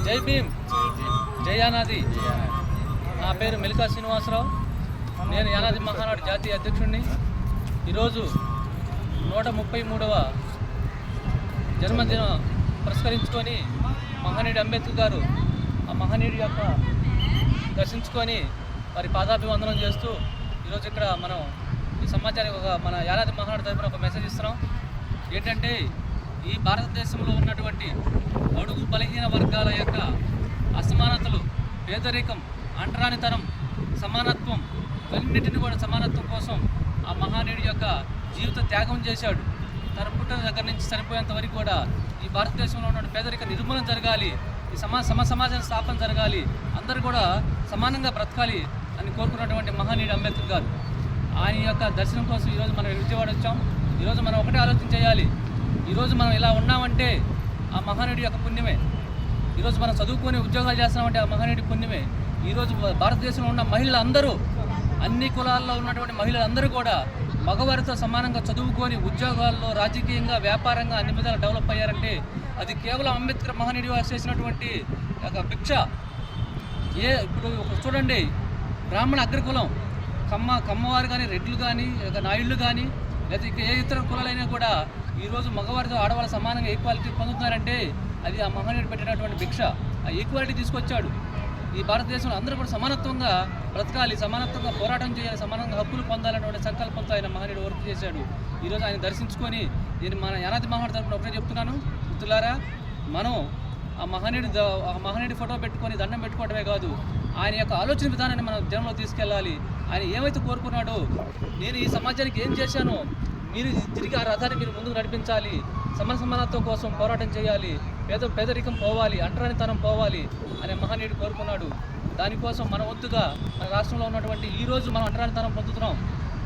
జై భీమ్, జై యానాది. నా పేరు మెలికా శ్రీనివాసరావు. నేను యానాది మహానాడు జాతీయ అధ్యక్షుడిని. ఈరోజు 133వ జన్మదిన పురస్కరించుకొని మహనీయుడు అంబేద్కర్ గారు ఆ మహనీయుడి యొక్క దర్శించుకొని వారి పాదాభివందనం చేస్తూ ఈరోజు ఇక్కడ మనం ఈ సమాచారం మన యానాది మహానాడు తరపున ఒక మెసేజ్ ఇస్తున్నాం. ఏంటంటే ఈ భారతదేశంలో ఉన్నటువంటి అడుగు బలహీన వర్గాల యొక్క అసమానతలు, పేదరికం, అంటరానితనం, సమానత్వం, అన్నింటిని కూడా సమానత్వం కోసం ఆ మహానీయుడి యొక్క జీవిత త్యాగం చేశాడు. తన పుట్టిన దగ్గర నుంచి చనిపోయేంత వరకు కూడా ఈ భారతదేశంలో ఉన్న పేదరిక నిర్మూలన జరగాలి, ఈ సమాజం స్థాపన జరగాలి, అందరూ కూడా సమానంగా బ్రతకాలి అని కోరుకున్నటువంటి మహానీయుడు అంబేద్కర్ గారు. ఆయన యొక్క దర్శనం కోసం ఈరోజు మనం విజయవాడ వచ్చాం. ఈరోజు మనం ఒకటే ఆలోచన చేయాలి. ఈరోజు మనం ఇలా ఉన్నామంటే ఆ మహానీయుడి యొక్క పుణ్యమే. ఈరోజు మనం చదువుకొని ఉద్యోగాలు చేస్తామంటే ఆ మహానీయుడి పుణ్యమే. ఈరోజు భారతదేశంలో ఉన్న మహిళలందరూ, అన్ని కులాల్లో ఉన్నటువంటి మహిళలందరూ కూడా మగవారితో సమానంగా చదువుకొని ఉద్యోగాల్లో, రాజకీయంగా, వ్యాపారంగా అన్ని విధాలు డెవలప్ అయ్యారంటే అది కేవలం అంబేద్కర్ మహనీయుడి వారు చేసినటువంటి ఒక భిక్ష. ఇప్పుడు చూడండి, బ్రాహ్మణ అగ్రకులం కమ్మవారు కానీ, రెడ్లు కానీ, నాయుళ్ళు కానీ, లేదా ఏ ఇతర కులాలైనా కూడా ఈరోజు మగవారితో ఆడవాళ్ళ సమానంగా ఈక్వాలిటీ పొందుతున్నారంటే అది ఆ మహనీయుడు పెట్టినటువంటి భిక్ష. ఆ ఈక్వాలిటీ తీసుకొచ్చాడు. ఈ భారతదేశంలో అందరూ కూడా సమానత్వంగా బ్రతకాలి, సమానత్వంగా పోరాటం చేయాలి, సమానంగా హక్కులు పొందాలనేటువంటి సంకల్పంతో ఆయన మహనీయుడు వర్క్ చేశాడు. ఈరోజు ఆయన దర్శించుకొని నేను మన యానాది మహానాడు తరపున ఒకటే చెప్తున్నాను, మిత్రులారా, మనం ఆ మహనీయుడి ఫోటో పెట్టుకొని దండం పెట్టుకోవడమే కాదు, ఆయన యొక్క ఆలోచన విధానాన్ని మనం జనంలో తీసుకెళ్ళాలి. ఆయన ఏమైతే కోరుకున్నాడో, నేను ఈ సమాజానికి ఏం చేశానో మీరు తిరిగి ఆ రథాన్ని మీరు ముందుకు నడిపించాలి, సమానత్వం కోసం పోరాటం చేయాలి, పేదరికం పోవాలి, అంటరానితనం పోవాలి అనే మహనీయుడు కోరుకున్నాడు. దానికోసం మన వంతుగా మన రాష్ట్రంలో ఉన్నటువంటి ఈరోజు మనం అంటరానితనం పొందుతున్నాం.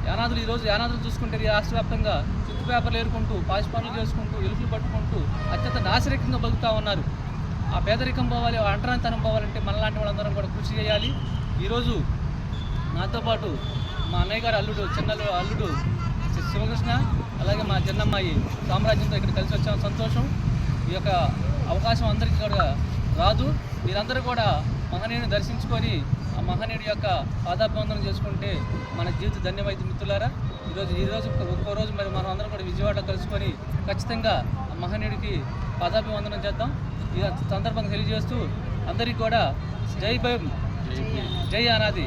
యానాదులు చూసుకుంటే ఈ రాష్ట్ర వ్యాప్తంగా చుట్టు పేపర్లు ఏరుకుంటూ, పాసి పనులు చేసుకుంటూ, ఎలుకలు పట్టుకుంటూ అత్యంత నాసిరకంగా బతుకుతూ ఉన్నారు. ఆ పేదరికం పోవాలి, ఆ అంటరానితనం పోవాలంటే మనలాంటి వాళ్ళందరం కూడా కృషి చేయాలి. ఈరోజు నాతో పాటు మా అన్నయ్య గారు అల్లుడు శివకృష్ణ, అలాగే మా చిన్నమ్మాయి సామ్రాజ్యంతో ఇక్కడ కలిసి వచ్చాం. సంతోషం. ఈ యొక్క అవకాశం అందరికీ కూడా రాదు. మీరందరూ కూడా మహనీయుని దర్శించుకొని ఆ మహనీయుడి యొక్క పాదాభివందనం చేసుకుంటే మన జీవిత ధన్యమైంది. మిత్రులారా, ఈరోజు ఒక్కో రోజు మరి మనం అందరం కూడా విజయవాడలో కలుసుకొని ఖచ్చితంగా ఆ మహనీయుడికి పాదాభివందనం చేద్దాం. ఈ సందర్భంగా తెలియజేస్తూ అందరికీ కూడా జై భీమ్, జై యానాది.